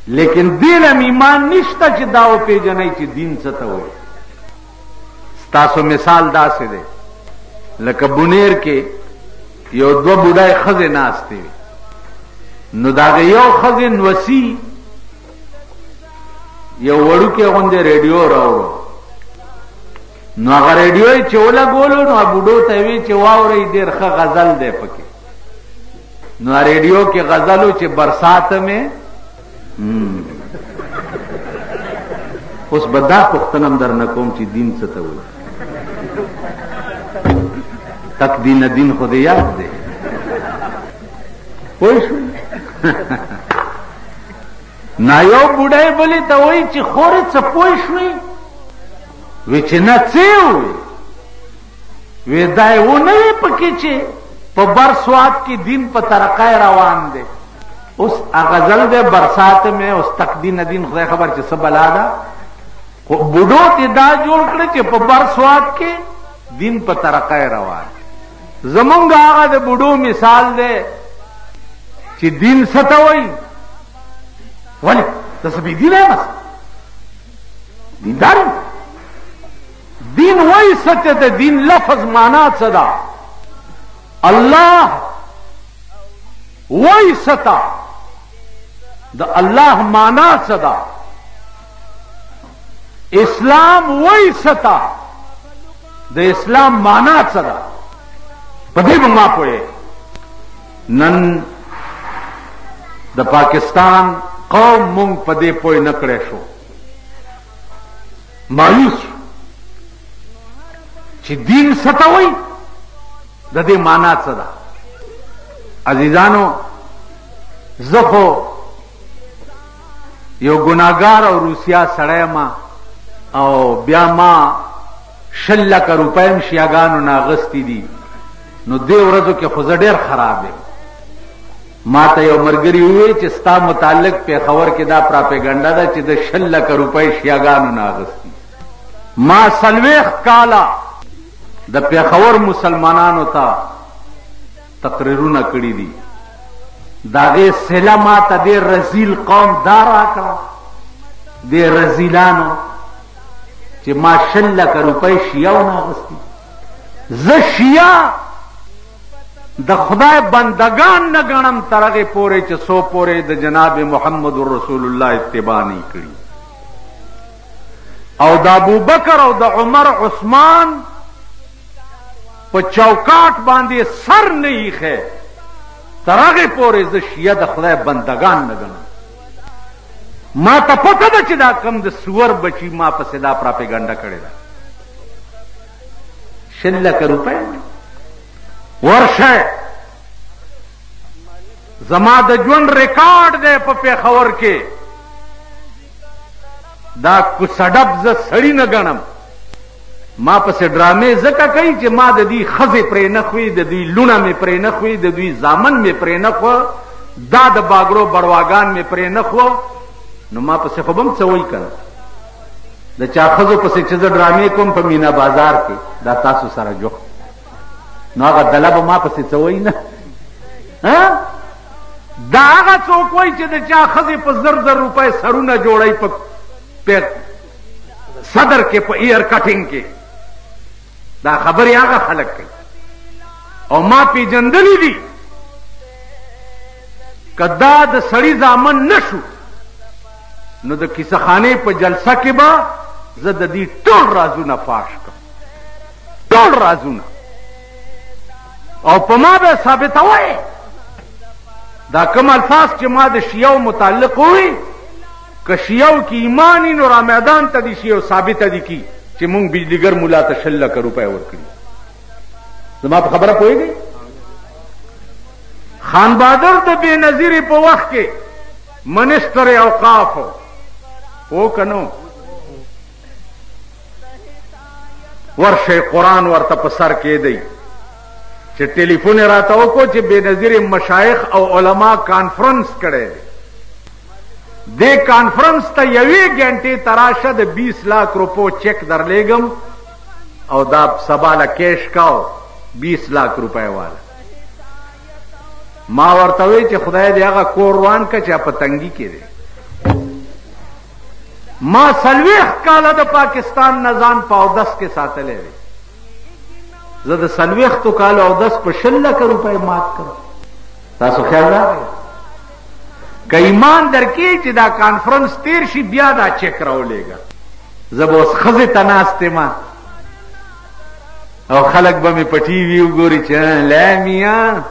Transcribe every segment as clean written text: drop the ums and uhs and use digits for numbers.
لیکن دیلم ایمان نشتا چې دا و پیژنئ چې دین څه ته وایي. ستاسو مثال داسې دی لکه بونیر کې یو دوه بوډای ښځې ناستې وي، نو د هغې یو ښځې نوسي یو وړوکی غوندې ریډیو راوړو، نو هغه ریډیو یې چې ولګولو نو بوډو ته یې وی چې واورئ ډېر ښه غزل دی پکې. نو ریډیو کې غزلو چې برسات میں اوس به دا پوښتنه هم درنه کوم چې دین څه ته وایي. تک دین دین خو دې یاد دی، پوه شوې؟ نا یو بوډۍ بلې ته وایي چې خورې څه پوه شوې؟ وی چې نه څه یې ووایي؟ وی دا یې ونه وی پکې چې په بر سوات کې دین په ترقی روان دی. اوس غزل دی برسات میں، اوس تک دین دین خدای خبر چې څه بلا ده، خو بوډو ته دا جوړ کړی چې په بر سوات کې دین په ترقی روان. زمونږ هغه د بوډو مثال دی چې دین څه ته وایي. ولې ته څه بې دینه یې بس دیندار یم. دین وایي څه ته د دین لفظ معنا څه ده؟ الله وایي څه ته، د الله معنا څه ده؟ اسلام وایي څه ته، د اسلام معنا څه ده؟ په دې به ما پوهې. نن د پاکستان قوم مونږ په دې پوه نه کړی شو، مایوس شو چې دین څه ته وایي، د دې معنا څه ده. عزیزانو زه خو یو ګناهګار او روسیا سړی ما، او بیا ما 100 لکه روپۍ هم شیعګانو نه اخیستي دي، نو دې ورځو کې خو زه ډېر خراب یم. ما ته یو ملګري وویل چې ستا متعلق پېښور کې دا پراپېګنډه ده چې د 100 لکه روپۍ شیعګانو نه اخیستي. ما 40 کاله د پېښور مسلمانانو ته تقریرونه کړي دي، د هغې صله ما ته دې رذیل قوم دا راکړه، دې رذیلانو چې ما 100 لکه روپۍ شیعو نه اخیستي. زه شیعه د خدای بندگان نه ګڼم تر هغې پورې چې څو پورې د جناب محمد رسول الله اتباع نه کړي، او د ابوبکر او د عمر عثمان په چوکاټ باندې سر نه ایښی، تر هغې پورې زه شیعه د خدای بندگان نه ګڼم. ما ته پته ده چې دا کم د سور بچي ما پسې دا پراپېګنډه کړې ده. 100 لکه روپۍ ورشه، زما د ژوند ریکارډ دی په پېښور کې، دا کوڅډب زه سړي نه ګڼم. ما پسې ډرامې ځکه کوي چې ما د دوی ښځې پرې نه خوي، د دوی لونه مې پرې نه خوي، د دوی زامن مې پرې نه خو، دا د باګړو بړواګان مې پرې نه خو، نو ما پسې خو به هم څه وایي که نه. د چا ښځو پسې چې زه ډرامې کوم په مینا بازار کې، دا تاسو سره جوخت، نو هغه دله به ما پسې څه وایي نه. دا هغه څوک وایي چې د چا ښځې په 1000 روپۍ سرونه جوړوي په صدر کې، په ایر کټینګ کې. دا خبرې هغه خلک کوي، او ما پیژندلی دي. که دا د سړي زامن نه شو، نو د کیسه خانې په جلسه کې به زه د دې ټول رازونه فاش کړم، ټول رازونه، او په ما به ثابتوئ. دا کوم الفاظ چې ما د شیعو متعلق ووي، که شیعو کې ایمان وي نو را میدان ته دي شیعو ثابته دي کی چې مونږ بجلیګر ملا ته 100 لکه روپۍ ورکړي. زما په خبره پوهېږئ؟ خان بهادر د بېنظیرې په وخت کې منسټر اوقاف و که نو، ورشئ قرآن ورته په سر کېدی چې ټلیفون یې راته وکړو چې بېنظیرې مشایخ او علما کانفرنس کړی دی، دې کانفرنس ته 1 غنټې ته راشه، د 20 लाख روپو چک درلیږم، او دا سبا له کیش کاو 20 लाख روپۍ والا. ما ورته وی چې خدای دې هغه کور روان که چې په تنګي کې دی. ما 40 کاله د پاکستان نه ځان په اودس کې ساتلی دی. زه د 40 کالو اودس په 20 لکه روپۍ مات کړم. تاسو خیال راغی که ایمان درکې چې دا کانفرنس تیر شي بیا دا چک راولېږه. زه به اوس ښځې ته ناست یم او خلک به مې په ټي وي وګوري چې لا میاں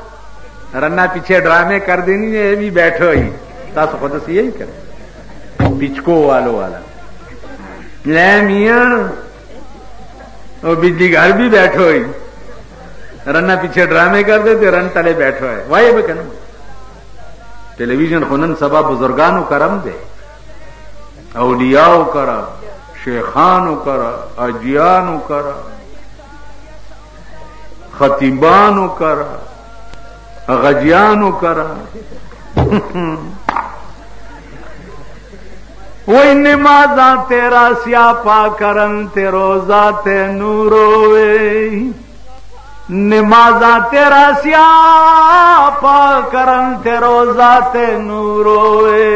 رنا پیچھے ڈرامے کر دینی ہے بھی بیٹھو ہی. تاسو خود سے یہی کریں پچکو والو والا لا میاں اور بجلی گھر بھی بیٹھو ہی رنا پیچھے ڈرامے کر دیتے رن تلے بیٹھو ہے. وای به کنه ٹیلی ویژن خونن سبا بزرگانو کرم دے اولیاءو کرا شیخانو کرا اجیانو کرا خطیبانو کرا غجیانو کرا. وہی نمازاں تیرا سیاپا کرن تے روزہ تے نوروے نمازاں تیرا سیاپا کرن تے روزہ تے نوروے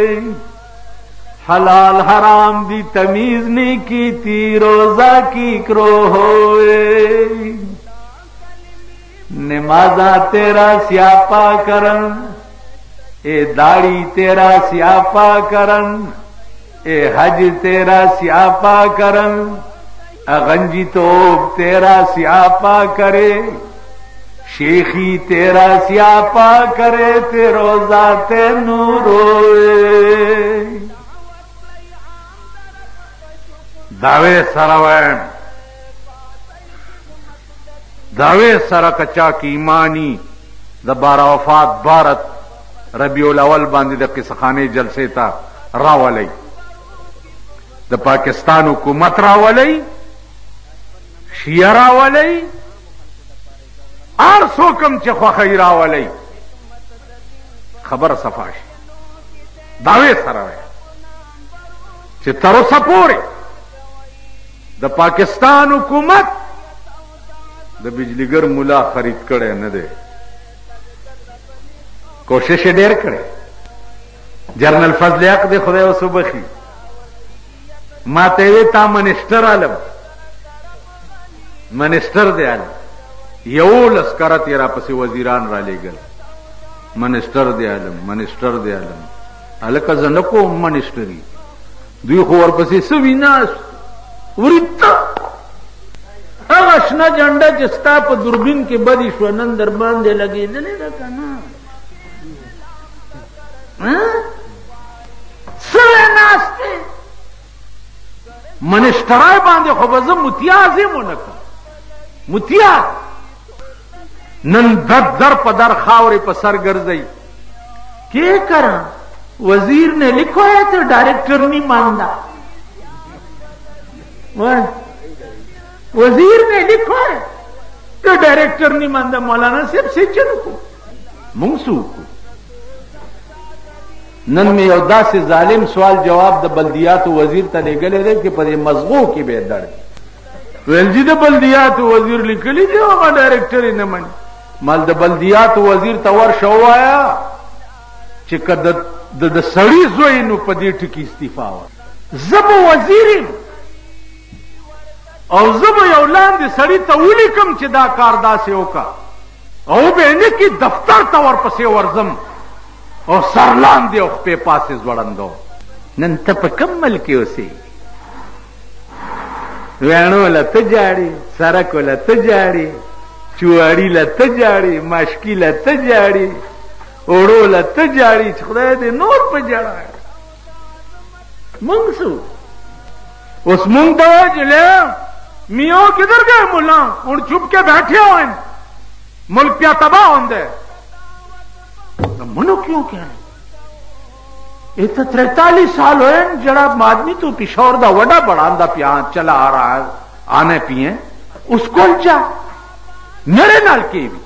حلال حرام دی تمیز نہیں کی تی روزہ کی کرو ہوئے نمازاں تیرا سیاپا کرن اے داڑھی تیرا سیاپا کرن اے حج تیرا سیاپا کرن اغنجی توب تیرا سیاپا کرے شیخی تیرا سیاپا کرے تے روزہ تے نوروے. دعوے سروین دعوے سره کچا کی ایمانی د بارا وفات بھارت ربیع الاول باندې د قصخانه جلسه تا راولي د پاکستان حکومت راولي شیعه راولي ار سوکم چې خوخی راولي خبر صفاش دعوے سره چې تر اوسه پورې د پاکستان حکومت د بجلیګر مولا خرید کړي نه دی. کوشش ډېر کړي. جنرال فضل حق دې خدای اوس وبخي ما ته وی تا منسٹر عالم منسٹر دی عالم یو لسکره تیرا پسې وزیران را لېږل منسٹر دی عالم منسٹر دی عالم هلکه زه نه کوم منسټري دوی خو ورپسې څه ویناس ورته هغه شنه جنډه چې ستا په دوربین کې بدی شو نن در باندې لګېدلې ده که نه څه ناست دی منسټرای باندې خو به زه متیاز یم ونه کړم متیاز نن در په در خاورې په سر ګرځئ کیا کرا وزیر نے لکھو ہے تو ڈائریکٹر نہیں مانتا وزیر نے لکھو ہے تو ڈائریکٹر نہیں مانتا مولانا صاحب سے چلو کو منسو کو نن میں یو داسې ظالم سوال جواب د بلدیاتو وزیر ته لېږلی دی چې په دې مزغو کې به یې دړ ویل جي د بلدیاتو وزیر لیکلی دی هغه ډایرکټر یې نه مني مال د بلدیاتو وزیر ته ورشه ووایه چې که د سړي زوی نو په دې ټکي استعفا وه زه به وزیر یم او زه به یو لاندې سړي ته ولیکم چې دا کار داسې وکړه او به یې نه کي دفتر ته ورپسې ورځم او سر لاندې او خپې پاسې ځوړندو نن ته په کوم ملک کې اوسې ویاڼو له ته جاړې سرک له ته جاړې چواري له ته جاړې ماشکي له ته جاړې اوړو له ته جاړې چې خدای دې نور په جاړه مونږ څه اس مونږ ته وایي چې لے میاں کدھر گئے ملا ہوں چپ کے بیٹھے ہوئے ملک پیا تباہ ہوندے منو کیوں کیا ہے یہ تو 43 سال ہوئے جڑا آدمی تو پشور دا وڈا بڑھاندا پیا چلا آ رہا ہے آنے پیئے اس کو جا میرے نال کی بھی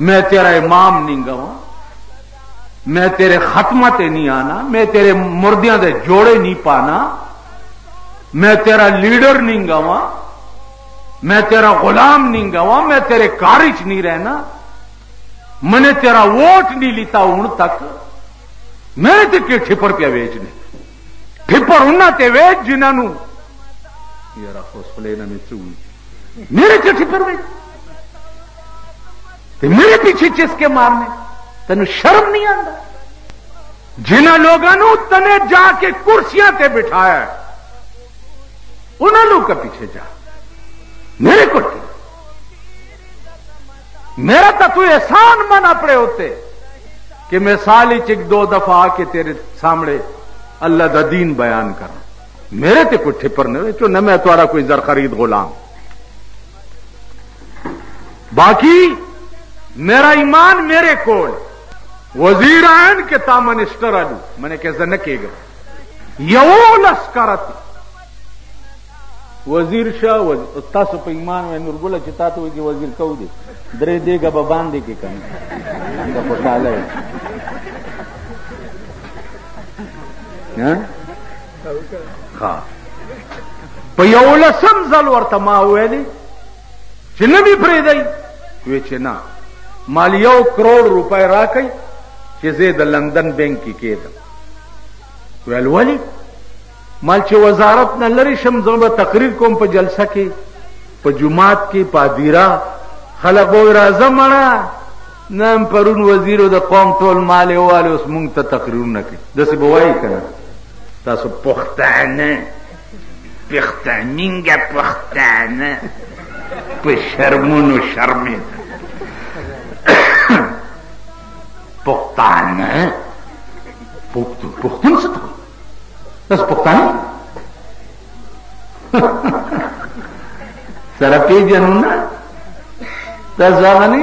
میں تیرا امام نہیں گوا میں تیرے ختمہ تے نہیں آنا میں تیرے مردیاں دے جوڑے نہیں پانا میں تیرا لیڈر نہیں گوا میں تیرا غلام نہیں گوا میں تیرے کارج نہیں رہنا میں نے تیرا ووٹ نہیں لیتا ہوں تک میں تے کے ٹھپر پہ بیچنے ٹھپرنا تے وے جنہوں یار حوصلے نہ میں چوئی میرے چ ٹھپر وے تے میرے پیچھے چسکے مارنے تینو شرم نہیں آتا جنہاں لوگوں تنے جا کے کرسیاں تے بٹھایا ہے انہاں لوگ کا پیچھے جا میرے کو میرا تو احسان منا پڑے ہوتے کہ میں سال ہی ایک دو دفعہ آ کے تیرے سامنے اللہ دا دین بیان کروں میرے تے کوئی ٹھپر نہیں چو نہ میں تمہارا کوئی زر خرید غلام باقی میرا ایمان میرے کول وزیر آئین کے تا منسٹر آلو میں نے کہا نکے گا یو لسکرت وزیر شاہ تاسو پہ ایمان میں نورگولا چتا تو کہ وزیر کو دے درے دے گا ببان دے کے کہیں دا پتالا ہے ہاں پہ یو لسم زل ورطما ہوئے دی چھ نبی پریدائی وی چھ نا مال 1 کروڑ روپے راکئی چھ زید لندن بینک کی کیدم ویل ولی مال چھ وزارت نہ لری شم زوبا تقریر کوم پہ جلسہ کی پہ جماعت کی پا دیرا خلق بوئی رازم منا نام پرون وزیرو دا قوم تول مالے والے اس منگتا تقریر نہ کی دسی بوائی کنا تاسو پختانه پختانینگا پختانه په شرمونو شرمید پختانه پختون څه ته تاسو پختانه سره پیژنونه تاسو هغه نه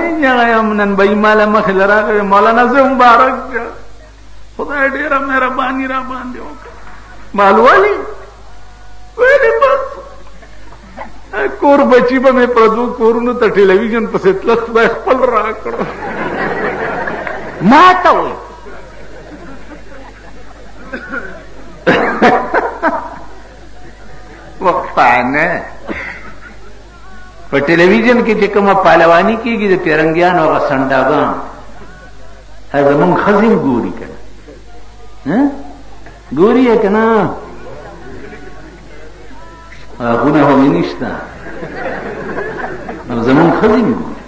یم نن به مال مخې لراغلی مولانا زه مبارک خدای ډېره مهرباني را باندې وکړه مالوالی ویلی بس کور بچی با میں پردو کورونو تا ٹیلیویژن پس اطلق با اخپل را کرو ماتا ہوئی وقتانا پا ٹیلیویژن کی چکم پالوانی کی گی دا پیرنگیان و غسنداغان ہے زمان خزم گوری کرنا گوری ہے کہ نا آخونا ہوئی نشتا اب زمان خزیم گوری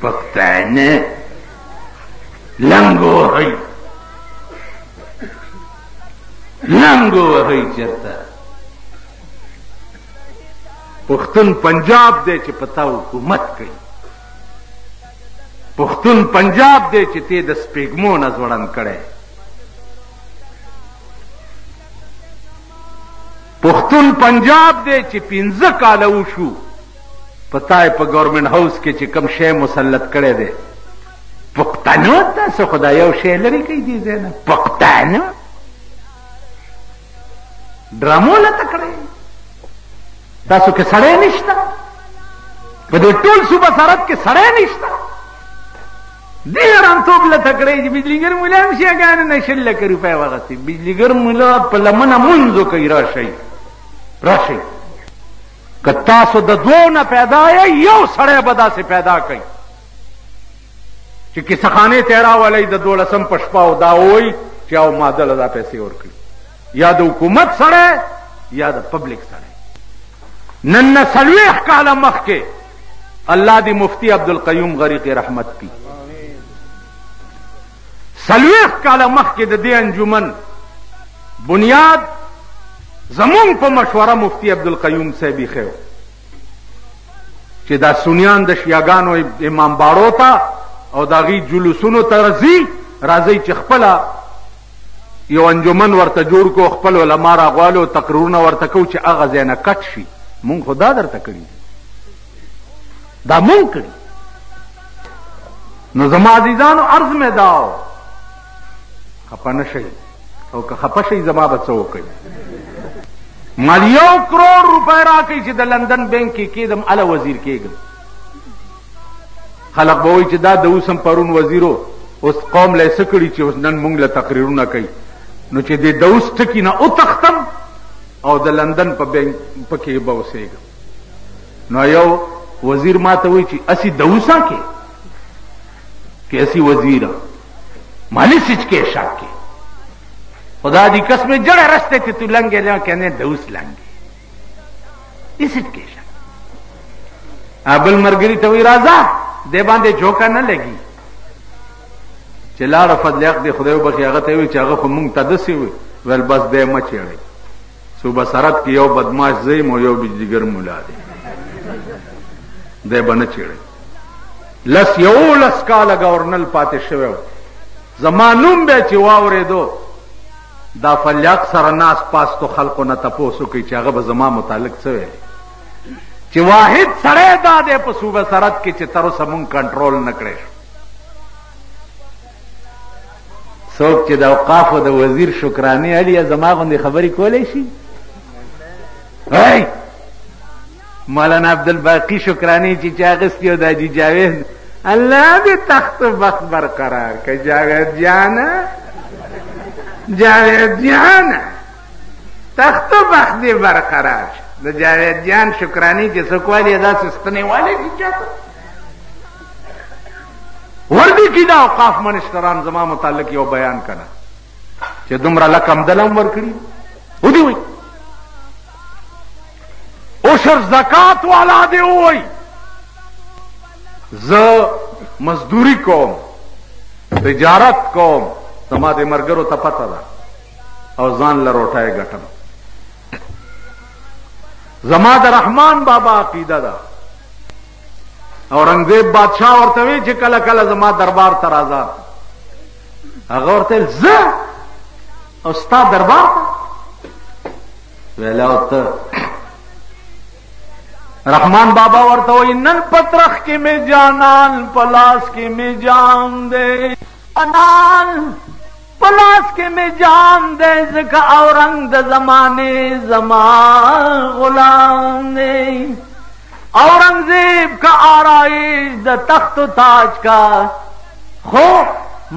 پختانے لنگو ہے چرتا پختون پنجاب دے چھ پتا حکومت کئی پختون پنجاب دے چھ تے دس پیگمون از وڑن کڑے پختون پنجاب دے چی 15 کالو شو پتائے پا گورنمنٹ ہاؤس کے چی کم شے مسلط کڑے دے پختانو تاسو خدا یو شے لری کئی دی زینا پختانو ڈرامو لتا کڑے تاسو کے سڑے نشتا پا دے ٹول صوبہ سارت کے سڑے نشتا دیران توب لتا کڑے جی بجلی گر ملا ہمشی اگانا نشل لکر روپے وغسی بجلی گر ملا پا لمنا منزو کئی راشای راشی کہ تاسو دا دو نہ پیدا ہے یو سڑے بدا سے پیدا کئی چی سخانے تیرا والی دا دو لسم پشپاو دا ہوئی چاو مادل دا پیسے اور کئی یا دا حکومت سڑے یا دا پبلک سڑے نن سلویخ کالا مخ کے اللہ دی مفتی عبدالقیوم غریق رحمت کی سلویخ کالا مخ کے دا دی انجمن بنیاد زمون پا مشورہ مفتی عبدالقیوم سے بھی خیو چی دا سنیان دا شیاگانو امام باڑو تا او دا غی جلوسونو ترزی رازی چی خپلا یو انجمن ورطا جوڑ کو خپل علماء را غوالو تقرورنا ورطا کو چی اغا زینا کٹ شی مون خدا در تکڑی دا مون کڑی نو زما عزیزانو عرض میں داو خپا نشئی او که خپا شئی زما بچو کئی مال 1 کروڑ روپے راکی چی دا لندن بینک کی کیدم علا وزیر کیگم خلق بوئی چی دا دوسم پرون وزیرو اس قوم لے سکڑی چی اس نن مونگ لتقریرو نا کئی نو چی دے دوس ٹکی نا اتختم او دا لندن پا بینک پا کی باو سیگم نو یو وزیر ما تا ہوئی چی اسی دوسا کے کہ اسی وزیرہ مالی سچ کے شاک کے خدا دی قسم جڑے رستے تے تو لنگے لیں کہنے دوس لنگے اسٹ کیشا ابل مرگری توی رازا دے باندے جھوکا نہ لگی چلا رفت لیاق دے خدایو بخی آغا تیوی چا آغا خو مونگ تا دسی ہوئی ویل بس دے مچیڑی صوبہ سرد کی یو بدماش زیم و یو بجلیگر مولا دے بنا چیڑی لس یو لس کالا گورنل پاتے شویو زمانون بے چی واوری دو دا فلیاق سرناس پاس تو خلقو نا تپوسو کی چاگا با زمان متعلق سوے چی واحد سڑے دا دے پا صوبہ سرد کی چی ترو سمون کنٹرول نکڑے سوک چی دا اوقاف و دا وزیر شکرانی علی زمان غندی خبری کولے شی مولانا عبدالباقی شکرانی چی چاگستی و دا جی جاوید اللہ دے تخت بخت برقرار کہ جاوید جانا جاوید جان تخت بخت دے برقرار دا جاوید جان شکرانی چی سکوالی ادا سستنے والے کی جاتا وردی کی دا اوقاف منشتران زمان متعلق یو بیان کنا چی دمرا لکم دلم ورکڑی او دی ہوئی اوشر زکاة والا دے ہوئی ز مزدوری کوم تجارت کوم زما دے مرگرو تا پتا دا او زان لروٹائے گٹم زما دا رحمان بابا عقیدہ دا اورنگزیب بادشاہ ورتوی چی کلا کلا زما دربار ترازا اگا ورتوی ز استا دربار ویلا ہوتا رحمان بابا ورتوی نن پترخ کی میں جانان پلاس کی میں جان دے انان پلاس کی میں جان دے زکا اورنگ دا زمانے زمان غلام دے اورنگزیب کا آرائش دا تخت و تاج کا خو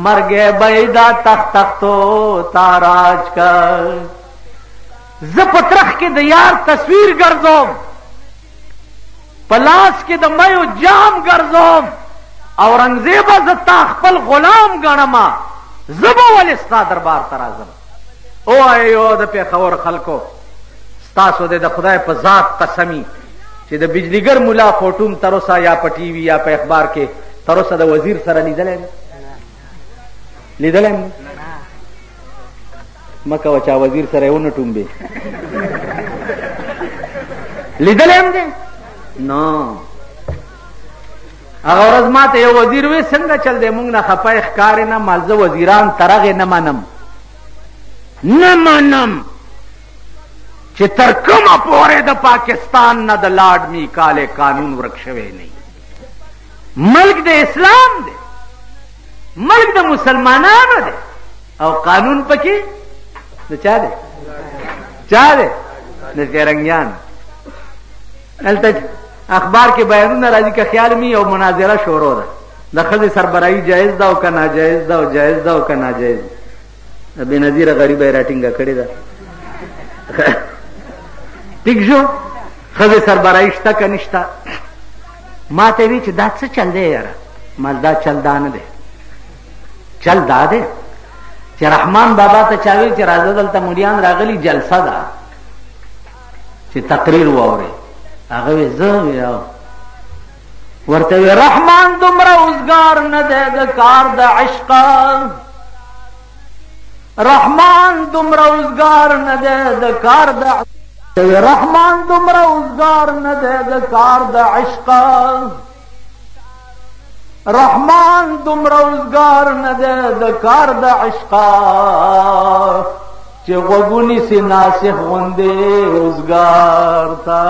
مر گئے بیدا تخت و تاراج کا زپترخ کے دیار تصویر گرزوم پلاس کے دمیو جام گرزوم اورنگزیب زتا خپل غلام گنما زبو والستا دربار ترازم او آئیو دا پیخور خلقو ستاسو دے دا خدای پا ذات قسمی چې د بجلیګر مولا فوټوم تروسا یا په ټي وي یا په اخبار کې تروسا د وزیر سره لیدلای مکه وچا وزیر سره یو نټوم به لیدلای دې نو هغه ورځ ماته یو وزیر وې څنګه چل دې مونږ نه خپای ښکار نه مالزه وزیران ترغه نه منم چې تر کومه پورې د پاکستان نه د لاډ می کاله قانون ورکشوي نه ملک د اسلام دی ملک د مسلمانانو دی او قانون پکې د چا دی د تیرنګیان الته اخبار کې بیانونه راځي که خیال می او مناظره شروع ده د ښځې سربراهي جایز ده او که ناجایز ده او جایز ده او که ناجایز ده بېنظیره غریبه یې راټینګه کړې ده ٹھیک شو ښځې سربراهي شته که نشته ما ته وی چې دا څه چل دی یاره مال دا چل دا نه دی چل دا دی چې رحمان بابا ته چا ویل چې راځه دلته مریان راغلي جلسه ده چې تقریر واورئ هغه وی زه ورته وی رحمان دومره اوزګار نه دی د کار د عشقه رحمان دومره اوزګار نه دی د کار د رحمان دومره اوزګار نه دی د کار د عشقه رحمان دومره اوزګار نه دی د کار د عشقه چې غوږونی سي ناسخ غوندې اوزګار تا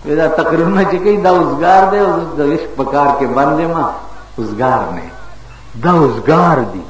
دا تقریرونه چې کوي دا اوزګار دی او د عشق په کار کې باندې ما اوزګار نه دا اوزګار دي